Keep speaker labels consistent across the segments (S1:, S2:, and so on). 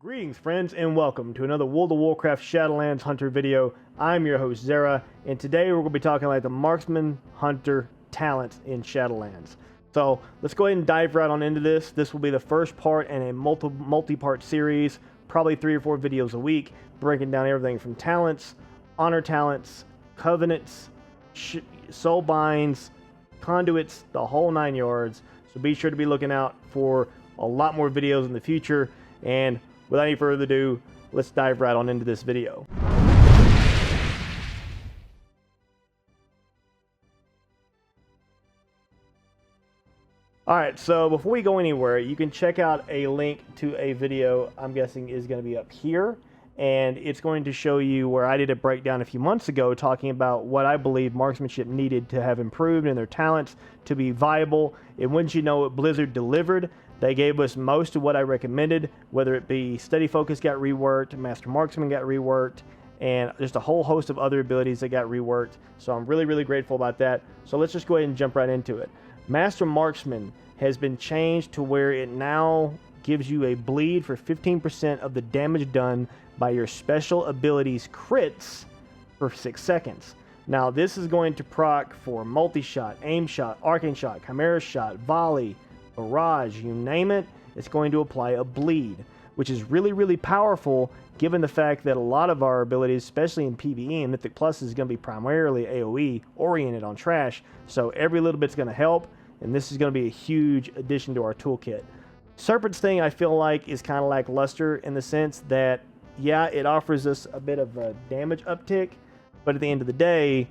S1: Greetings friends and welcome to another World of Warcraft Shadowlands Hunter video. I'm your host Zera, and today we're going to be talking like the Marksman Hunter talents in Shadowlands. So let's go ahead and dive right on into this. This will be the first part in a multi-part series, probably 3 or 4 videos a week, breaking down everything from talents, honor talents, covenants, soul binds, conduits, the whole 9 yards. So be sure to be looking out for a lot more videos in the future, and without any further ado, let's dive right on into this video. Alright, so before we go anywhere, you can check out a link to a video I'm guessing is going to be up here. And it's going to show you where I did a breakdown a few months ago talking about what I believe marksmanship needed to have improved in their talents to be viable. And wouldn't you know it, Blizzard delivered. They gave us most of what I recommended, whether it be Steady Focus got reworked, Master Marksman got reworked, and just a whole host of other abilities that got reworked. So I'm really, really grateful about that. So let's just go ahead and jump right into it. Master Marksman has been changed to where it now gives you a bleed for 15% of the damage done by your special abilities crits for 6 seconds. Now this is going to proc for multi-shot, aim shot, arcane shot, chimera shot, volley, barrage, you name it. It's going to apply a bleed, which is really, really powerful given the fact that a lot of our abilities, especially in PvE and Mythic Plus, is going to be primarily AoE oriented on trash. So every little bit's going to help, and this is going to be a huge addition to our toolkit. Serpent's thing I feel like is kind of lackluster in the sense that, yeah, it offers us a bit of a damage uptick, but at the end of the day,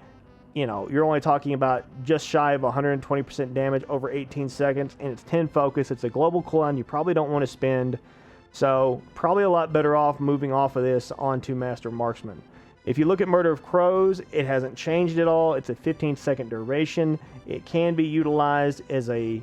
S1: you know, you're only talking about just shy of 120% damage over 18 seconds, and it's 10 focus. It's a global cooldown you probably don't want to spend, so probably a lot better off moving off of this onto Master Marksman. If you look at Murder of Crows, it hasn't changed at all. It's a 15-second duration. It can be utilized as a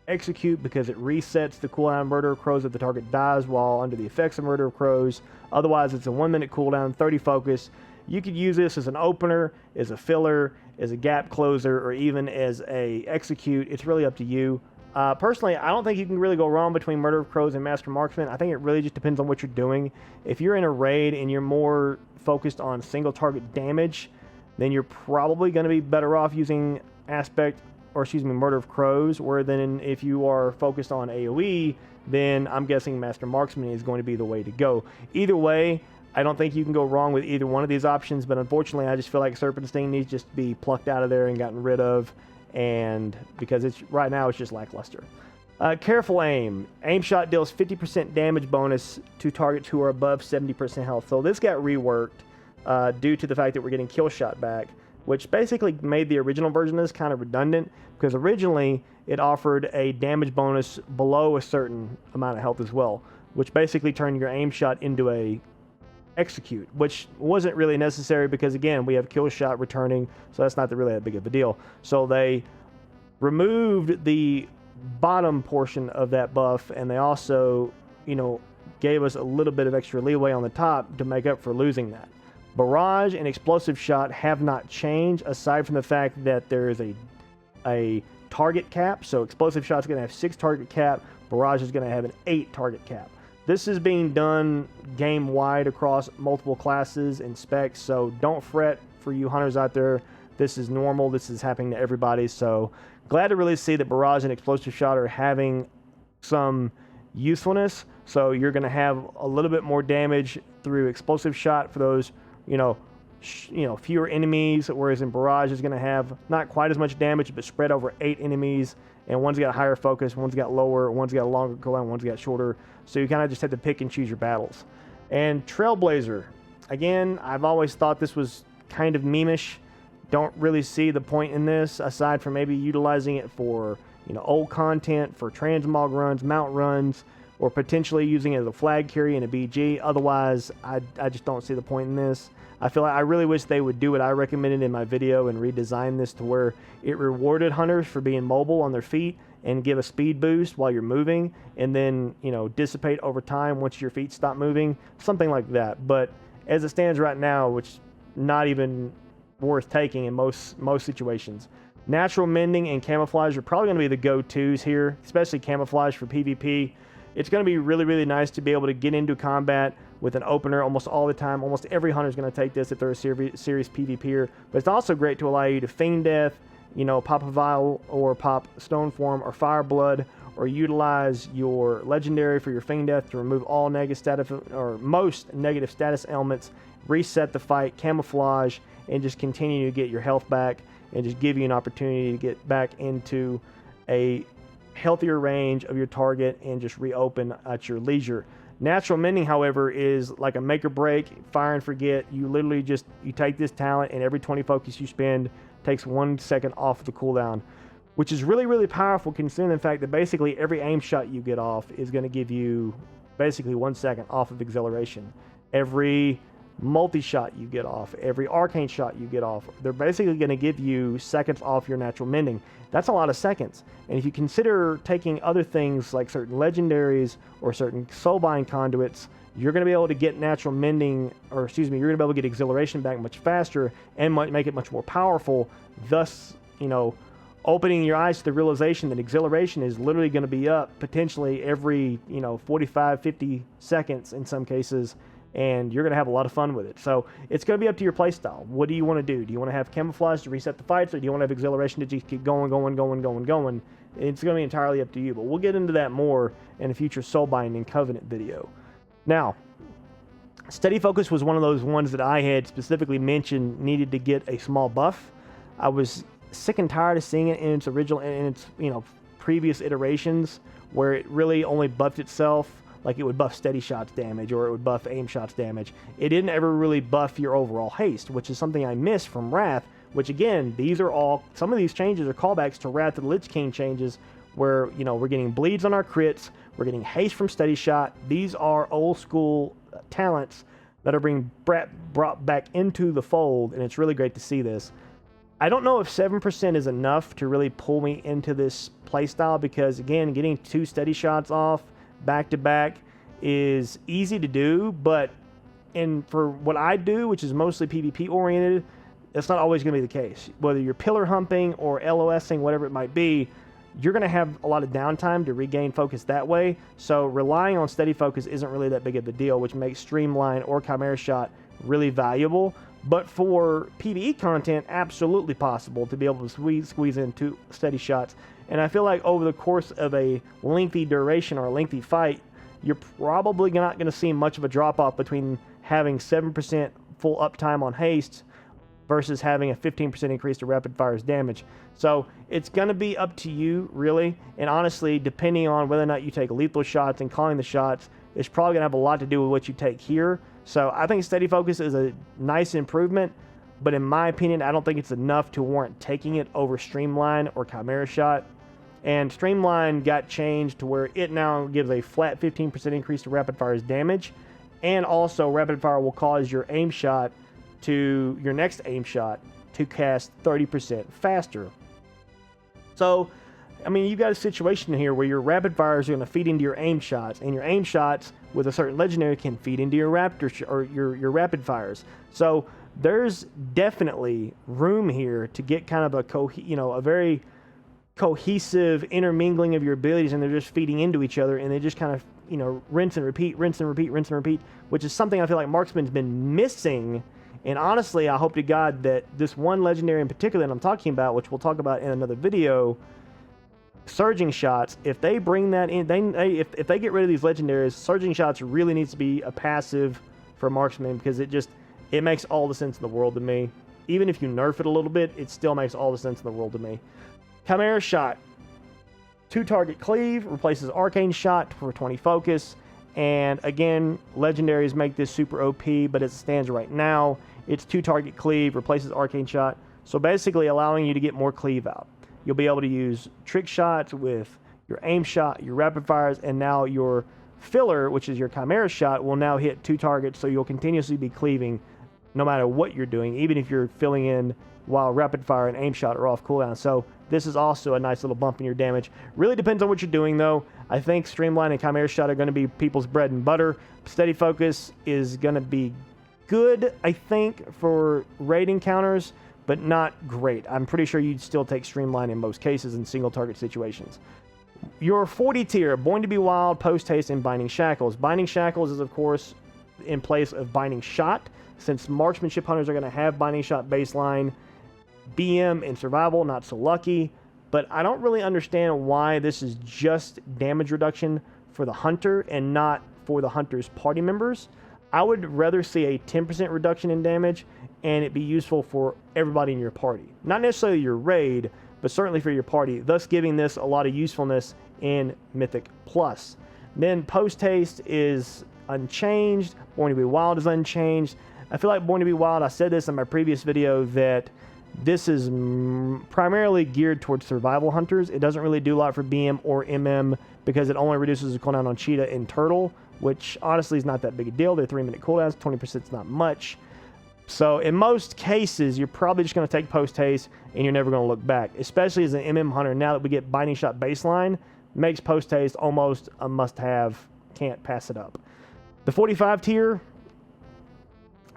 S1: execute because it resets the cooldown of Murder of Crows if the target dies while under the effects of Murder of Crows. Otherwise, it's a 1-minute cooldown, 30 focus. You could use this as an opener, as a filler, as a gap closer, or even as a execute. It's really up to you. Personally, I don't think you can really go wrong between Murder of Crows and Master Marksman. I think it really just depends on what you're doing. If you're in a raid and you're more focused on single target damage, then you're probably going to be better off using Murder of Crows, where then if you are focused on AoE, then I'm guessing Master Marksman is going to be the way to go. Either way, I don't think you can go wrong with either one of these options, but unfortunately I just feel like Serpent's Sting needs just to be plucked out of there and gotten rid of, and because it's right now it's just lackluster. Careful aim. Aim shot deals 50% damage bonus to targets who are above 70% health. So this got reworked due to the fact that we're getting kill shot back, which basically made the original version of this kind of redundant, because originally it offered a damage bonus below a certain amount of health as well, which basically turned your aim shot into a execute, which wasn't really necessary because, again, we have kill shot returning, so that's not really that big of a deal. So they removed the bottom portion of that buff, and they also, you know, gave us a little bit of extra leeway on the top to make up for losing that. Barrage and explosive shot have not changed, aside from the fact that there is a target cap. So explosive shot is going to have 6 target cap, barrage is going to have an 8 target cap. This is being done game-wide across multiple classes and specs, so don't fret for you hunters out there. This is normal. This is happening to everybody, so glad to really see that Barrage and Explosive Shot are having some usefulness. So you're going to have a little bit more damage through Explosive Shot for those, fewer enemies, whereas in Barrage is going to have not quite as much damage, but spread over 8 enemies. And one's got higher focus, one's got lower, one's got a longer cooldown, one's got shorter. So you kind of just have to pick and choose your battles. And Trailblazer, again, I've always thought this was kind of memeish. Don't really see the point in this, aside from maybe utilizing it for, old content, for transmog runs, mount runs, or potentially using it as a flag carry in a BG. Otherwise, I just don't see the point in this. I really wish they would do what I recommended in my video and redesign this to where it rewarded hunters for being mobile on their feet and give a speed boost while you're moving, and then, dissipate over time once your feet stop moving, something like that. But as it stands right now, which not even worth taking in most situations. Natural mending and camouflage are probably going to be the go-tos here, especially camouflage for PvP. it's going to be really, really nice to be able to get into combat with an opener almost all the time. Almost every hunter is going to take this if they're a serious PvPer. But it's also great to allow you to feign death, you know, pop a vial or pop stone form or fire blood, or utilize your legendary for your feign death to remove all negative status or most negative status elements, reset the fight, camouflage, and just continue to get your health back and just give you an opportunity to get back into a healthier range of your target and just reopen at your leisure. Natural mending, however, is like a make or break, fire and forget. You literally just, you take this talent and every 20 focus you spend takes 1 second off the cooldown, which is really, really powerful considering the fact that basically every aim shot you get off is going to give you basically 1 second off of exhilaration. Every multi-shot you get off, every arcane shot you get off, they're basically going to give you seconds off your natural mending. That's a lot of seconds. And if you consider taking other things like certain legendaries or certain soulbind conduits, you're going to be able to get natural mending, or excuse me, you're going to be able to get exhilaration back much faster and might make it much more powerful, thus, you know, opening your eyes to the realization that exhilaration is literally going to be up potentially every, you know, 45, 50 seconds in some cases, and you're going to have a lot of fun with it. So it's going to be up to your playstyle. What do you want to do? Do you want to have camouflage to reset the fights, or do you want to have exhilaration to just keep going? It's going to be entirely up to you, but we'll get into that more in a future Soulbind and Covenant video. Now, Steady Focus was one of those ones that I had specifically mentioned needed to get a small buff. I was sick and tired of seeing it in its original, in its, you know, previous iterations, where it really only buffed itself. Like it would buff steady shots damage, or it would buff aim shots damage. It didn't ever really buff your overall haste, which is something I missed from Wrath, which again, these are all, some of these changes are callbacks to Wrath of the Lich King changes, where, you know, we're getting bleeds on our crits, we're getting haste from steady shot. These are old school talents that are being brought back into the fold, and it's really great to see this. I don't know if 7% is enough to really pull me into this playstyle, because again, getting 2 steady shots off back to back is easy to do, but for what I do, which is mostly PvP oriented, that's not always going to be the case. Whether you're pillar humping or LOSing, whatever it might be, you're going to have a lot of downtime to regain focus that way. So relying on steady focus isn't really that big of a deal, which makes Streamline or Chimera Shot really valuable. But for PvE content, absolutely possible to be able to squeeze in 2 steady shots. And I feel like over the course of a lengthy duration or a lengthy fight, you're probably not going to see much of a drop-off between having 7% full uptime on haste versus having a 15% increase to rapid fire's damage. So it's going to be up to you, really. And honestly, depending on whether or not you take lethal shots and calling the shots, it's probably going to have a lot to do with what you take here. So I think Steady Focus is a nice improvement, but in my opinion, I don't think it's enough to warrant taking it over Streamline or Chimera Shot. And Streamline got changed to where it now gives a flat 15% increase to rapid fire's damage, and also rapid fire will cause your aim shot to your next aim shot to cast 30% faster. So, I mean, you've got a situation here where your rapid fires are going to feed into your aim shots, and your aim shots with a certain legendary can feed into your your rapid fires. So there's definitely room here to get kind of a very cohesive intermingling of your abilities, and they're just feeding into each other, and they just kind of, you know, rinse and repeat, which is something I feel like Marksman's been missing. And honestly, I hope to God that this one legendary in particular that I'm talking about, which we'll talk about in another video, Surging Shots, if they bring that in, if they get rid of these legendaries, Surging Shots really needs to be a passive for Marksman, because it makes all the sense in the world to me. Even if you nerf it a little bit, it still makes all the sense in the world to me. Chimera Shot, 2 target cleave, replaces Arcane Shot for 20 focus, and again, legendaries make this super OP, but as it stands right now, it's 2 target cleave, replaces Arcane Shot, so basically allowing you to get more cleave out. You'll be able to use trick shots with your aim shot, your rapid fires, and now your filler, which is your Chimera Shot, will now hit 2 targets, so you'll continuously be cleaving no matter what you're doing, even if you're filling in while rapid fire and aim shot are off cooldown. So this is also a nice little bump in your damage. Really depends on what you're doing, though. I think Streamline and Chimera Shot are going to be people's bread and butter. Steady Focus is going to be good, I think, for raid encounters, but not great. I'm pretty sure you'd still take Streamline in most cases in single target situations. Your 40 tier, Born to be Wild, Post Haste, and Binding Shackles. Binding Shackles is, of course, in place of Binding Shot, since marksmanship hunters are going to have Binding Shot baseline. BM and Survival, not so lucky, but I don't really understand why this is just damage reduction for the hunter and not for the hunter's party members. I would rather see a 10% reduction in damage and it be useful for everybody in your party. Not necessarily your raid, but certainly for your party, thus giving this a lot of usefulness in Mythic Plus. Then Post Haste is unchanged. Born to be Wild is unchanged. I feel like Born to be Wild, I said this in my previous video, that this is primarily geared towards survival hunters. It doesn't really do a lot for BM or MM because it only reduces the cooldown on Cheetah and Turtle, which honestly is not that big a deal. They're 3-minute cooldowns, 20% is not much. So in most cases, you're probably just going to take Post Haste and you're never going to look back, especially as an MM hunter. Now that we get Binding Shot baseline, makes Post Haste almost a must-have. Can't pass it up. The 45 tier,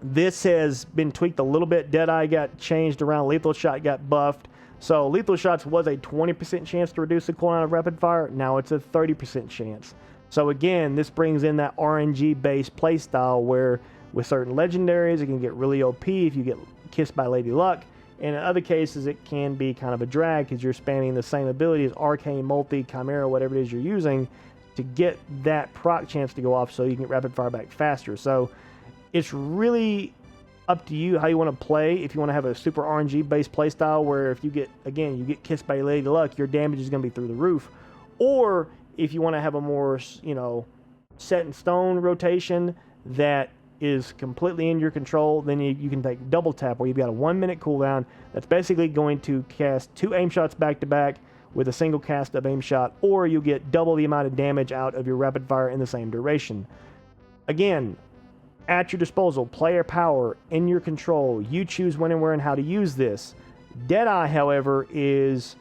S1: this has been tweaked a little bit. Deadeye got changed around. Lethal Shot got buffed. So Lethal Shots was a 20% chance to reduce the cooldown of rapid fire. Now it's a 30% chance. So again, this brings in that RNG-based playstyle where with certain legendaries, it can get really OP if you get kissed by Lady Luck. And in other cases, it can be kind of a drag because you're spamming the same abilities, Arcane, Multi, Chimera, whatever it is you're using, to get that proc chance to go off so you can get rapid fire back faster. So it's really up to you how you want to play. If you want to have a super RNG based playstyle where if you get, again, you get kissed by Lady Luck, your damage is going to be through the roof. Or if you want to have a more, you know, set in stone rotation that is completely in your control, then you can take double tap where you've got a 1-minute cooldown that's basically going to cast 2 aim shots back to back with a single cast of aim shot, or you get double the amount of damage out of your rapid fire in the same duration. Again, at your disposal, player power, in your control. You choose when and where and how to use this. Deadeye, however, is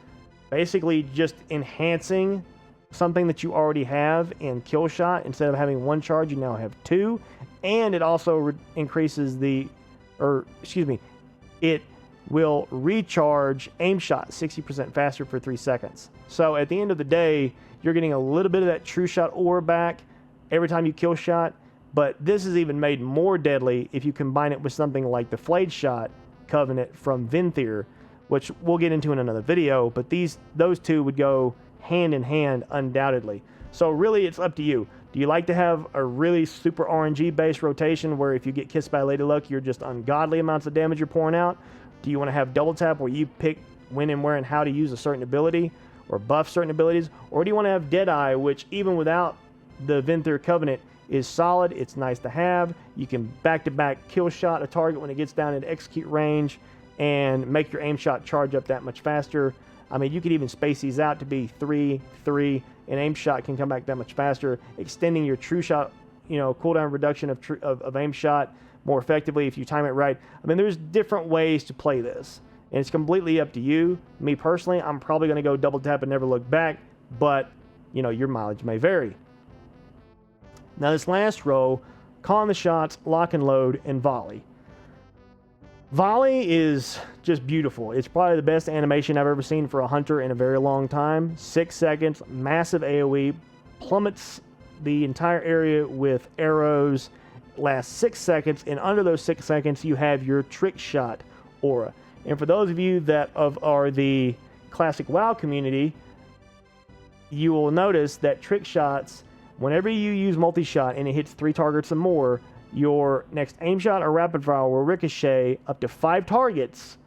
S1: basically just enhancing something that you already have in Kill Shot. Instead of having 1 charge, you now have 2. And it also increases the, it will recharge aim shot 60% faster for 3 seconds. So at the end of the day, you're getting a little bit of that true shot aura back every time you kill shot. But this is even made more deadly if you combine it with something like the Flayed Shot Covenant from Venthyr, which we'll get into in another video. But those two would go hand in hand undoubtedly. So really, it's up to you. Do you like to have a really super RNG-based rotation where if you get kissed by Lady Luck, you're just ungodly amounts of damage you're pouring out? Do you want to have double tap where you pick when and where and how to use a certain ability or buff certain abilities? Or do you want to have Deadeye, which even without the Venthyr Covenant is solid, it's nice to have. You can back-to-back kill shot a target when it gets down into execute range and make your aim shot charge up that much faster. I mean, you could even space these out to be 3, 3, and aim shot can come back that much faster, extending your true shot, you know, cooldown reduction of aim shot more effectively if you time it right. I mean, there's different ways to play this, and it's completely up to you. Me personally, I'm probably going to go double tap and never look back, but, you know, your mileage may vary. Now, this last row, calling the shots, lock and load, and volley. Volley is just beautiful. It's probably the best animation I've ever seen for a hunter in a very long time. 6 seconds, massive AoE, plummets the entire area with arrows, lasts 6 seconds, and under those 6 seconds, you have your trick shot aura. And for those of you that are the classic WoW community, you will notice that trick shots, whenever you use multi-shot and it hits 3 targets or more, your next aim shot or rapid fire will ricochet up to 5 targets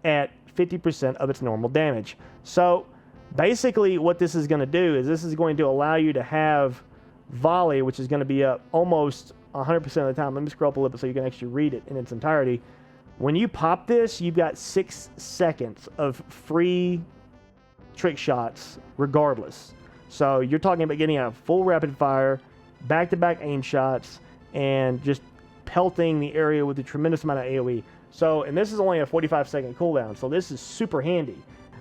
S1: at 50% of its normal damage. So basically what this is going to do is this is going to allow you to have volley, which is going to be up almost 100% of the time. Let me scroll up a little bit so you can actually read it in its entirety. When you pop this, you've got 6 seconds of free trick shots regardless. So you're talking about getting a full rapid fire, back-to-back aim shots, and just pelting the area with a tremendous amount of AoE. So, and this is only a 45-second cooldown, so this is super handy.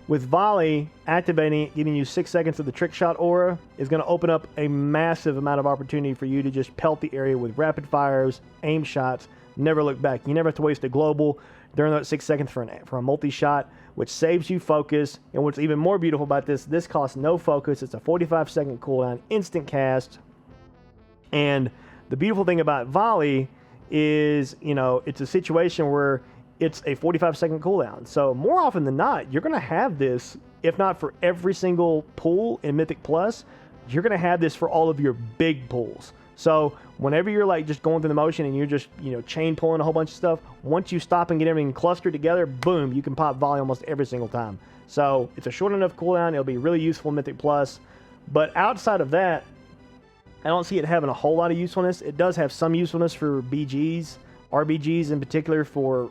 S1: With volley, activating it, giving you 6 seconds of the trick shot aura, is going to open up a massive amount of opportunity for you to just pelt the area with rapid fires, aim shots, never look back. You never have to waste a global during those 6 seconds for a multi-shot, which saves you focus. And what's even more beautiful about this costs no focus. It's a 45-second cooldown, instant cast. And the beautiful thing about volley is, you know, it's a situation where it's a 45-second cooldown. So more often than not, you're going to have this, if not for every single pool in Mythic Plus, you're going to have this for all of your big pools. So whenever you're like just going through the motion and you're just, you know, chain pulling a whole bunch of stuff, once you stop and get everything clustered together, boom, you can pop volley almost every single time. So it's a short enough cooldown. It'll be really useful in Mythic Plus. But outside of that, I don't see it having a whole lot of usefulness. It does have some usefulness for BGs, RBGs in particular for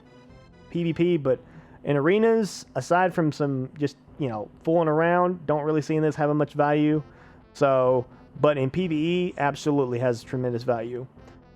S1: PvP, but in arenas, aside from some just, you know, fooling around, don't really see this having much value. So, but in PvE, absolutely has tremendous value.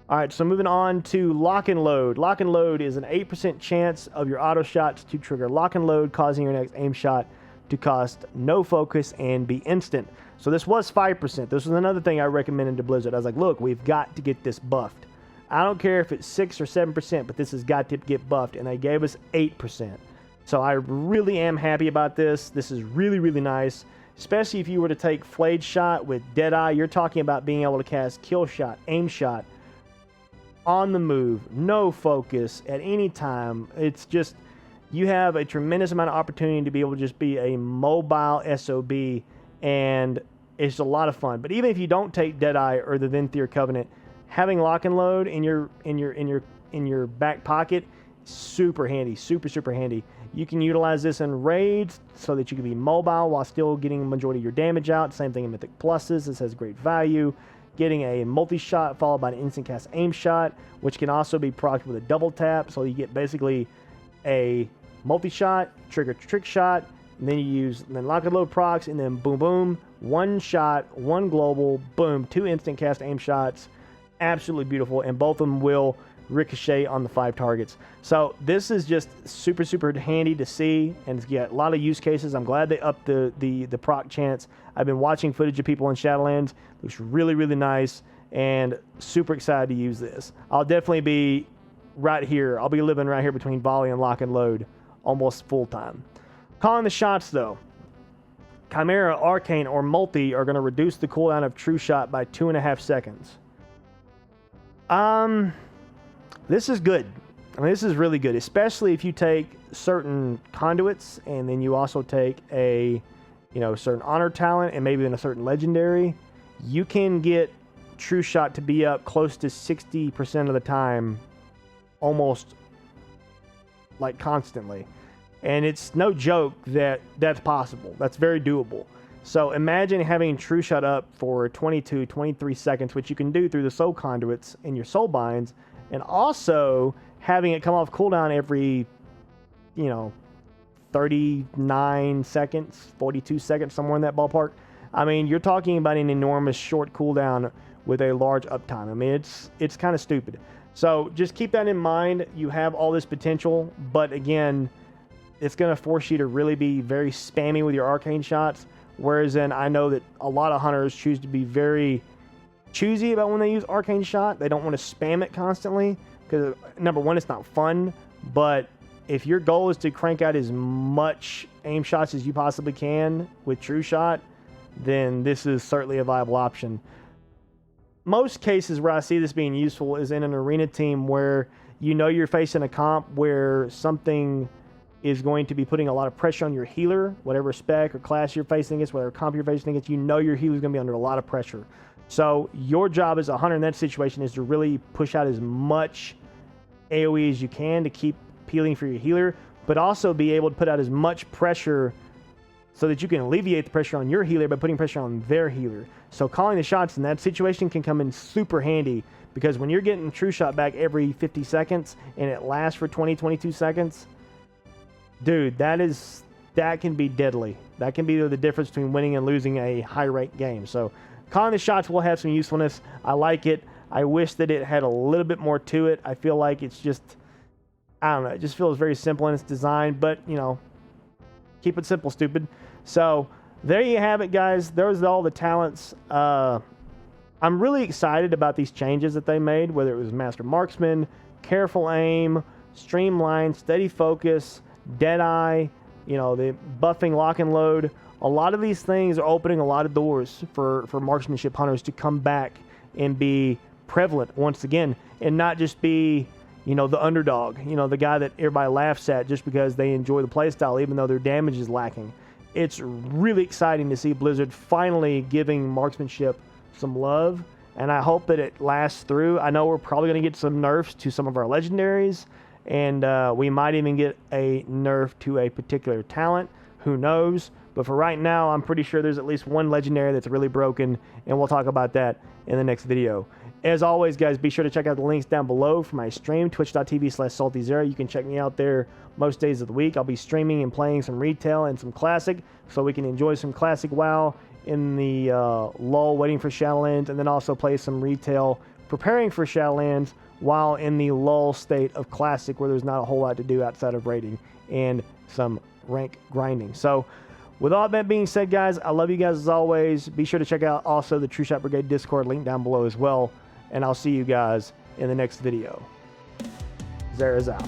S1: All right, so moving on to Lock and Load. Lock and Load is an 8% chance of your auto shots to trigger Lock and Load, causing your next aim shot to cost no focus and be instant. So this was 5%. This was another thing I recommended to Blizzard. I was like, look, we've got to get this buffed. I don't care if it's 6 or 7%, but this has got to get buffed, and they gave us 8%. So I really am happy about this. This is really, really nice, especially if you were to take Flayed Shot with Deadeye. You're talking about being able to cast Kill Shot, Aim Shot, on the move, no focus at any time. It's just, you have a tremendous amount of opportunity to be able to just be a mobile SOB, and it's a lot of fun. But even if you don't take Deadeye or the Venthyr Covenant, having Lock and Load in your back pocket, super handy, super handy. You can utilize this in raids so that you can be mobile while still getting the majority of your damage out. Same thing in Mythic Pluses. This has great value. Getting a multi-shot followed by an instant cast aim shot, which can also be procced with a double tap. So you get basically a multi-shot, trigger trick shot, and then you use Lock and Load procs, and then boom, boom, one shot, one global, boom, 2 instant cast aim shots. Absolutely beautiful, and both of them will ricochet on the 5 targets. So this is just super handy to see, and it's got a lot of use cases. I'm glad they upped the proc chance. I've been watching footage of people in Shadowlands. Looks really nice, and super excited to use this. I'll definitely be right here. I'll be living right here between volley and Lock and Load almost full time. Calling the shots though. Chimera, Arcane, or Multi are going to reduce the cooldown of True Shot by 2.5 seconds. This is good. I mean, this is really good, especially if you take certain conduits and then you also take a, you know, certain honor talent and maybe in a certain legendary. You can get True Shot to be up close to 60% of the time, almost like constantly. And it's no joke that that's possible. That's very doable. So imagine having True Shot up for 22, 23 seconds, which you can do through the soul conduits in your soul binds, and also having it come off cooldown every, you know, 39 seconds, 42 seconds, somewhere in that ballpark. I mean, you're talking about an enormous short cooldown with a large uptime. I mean, it's kind of stupid. So just keep that in mind. You have all this potential, but again, it's going to force you to really be very spammy with your arcane shots. Whereas then I know that a lot of hunters choose to be very choosy about when they use arcane shot. They don't want to spam it constantly because, number one, it's not fun. But if your goal is to crank out as much aim shots as you possibly can with True Shot, then this is certainly a viable option. Most cases where I see this being useful is in an arena team where you know you're facing a comp where something is going to be putting a lot of pressure on your healer, whatever spec or class you're facing against, whatever comp you're facing against, you know your healer's going to be under a lot of pressure. So your job as a hunter in that situation is to really push out as much AoE as you can to keep peeling for your healer, but also be able to put out as much pressure so that you can alleviate the pressure on your healer by putting pressure on their healer. So calling the shots in that situation can come in super handy, because when you're getting True Shot back every 50 seconds and it lasts for 20, 22 seconds, dude, that can be deadly. That can be the difference between winning and losing a high-ranked game. So calling the shots will have some usefulness. I like it. I wish that it had a little bit more to it. I feel like it's just, I don't know, it just feels very simple in its design, but, you know, keep it simple, stupid. So there you have it, guys. There's all the talents. I'm really excited about these changes that they made, whether it was Master Marksman, Careful Aim, streamline, steady focus, Deadeye, you know, the buffing lock and load. A lot of these things are opening a lot of doors for marksmanship hunters to come back and be prevalent once again, and not just be, you know, the underdog, you know, the guy that everybody laughs at just because they enjoy the playstyle even though their damage is lacking. It's really exciting to see Blizzard finally giving marksmanship some love, and I hope that it lasts through. I know we're probably going to get some nerfs to some of our legendaries, and we might even get a nerf to a particular talent. Who knows? But for right now, I'm pretty sure there's at least one legendary that's really broken, and we'll talk about that in the next video. As always, guys, be sure to check out the links down below for my stream, twitch.tv/SaltyZera. You can check me out there most days of the week. I'll be streaming and playing some retail and some classic, so we can enjoy some classic WoW in the lull waiting for Shadowlands, and then also play some retail preparing for Shadowlands while in the lull state of classic, where there's not a whole lot to do outside of raiding and some rank grinding. So with all that being said, guys, I love you guys as always. Be sure to check out also the True Shot Brigade Discord link down below as well, and I'll see you guys in the next video. Zera's out.